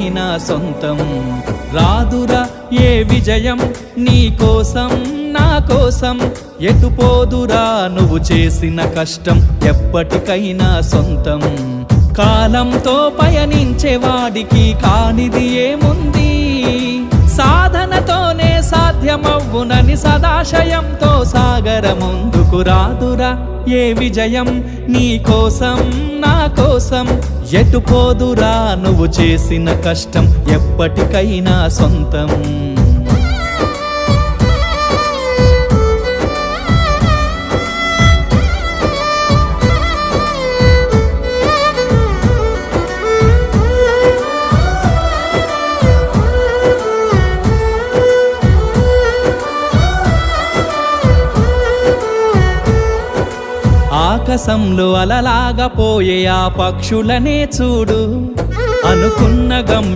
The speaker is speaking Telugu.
ఎప్పటికైనా సొంతం. రాదురా ఏ విజయం నీ కోసం నా కోసం, ఎటుపోదురా నువ్వు చేసిన కష్టం ఎప్పటికైనా సొంతం. కాలంతో పయనించేవాడికి కానిది ఏముంది, సాధనతోనే సాధ్యమవ్వునని సదాశయంతో సాగర ముందుకు. రాదురా ఏ విజయం నీ కోసం నా కోసం, ఎటుపోదురా నువ్వు చేసిన కష్టం ఎప్పటికైనా సొంతం. ఆకాశంలో అలలాగా పోయే ఆ పక్షులనే చూడు, అనుకున్న గమ్యం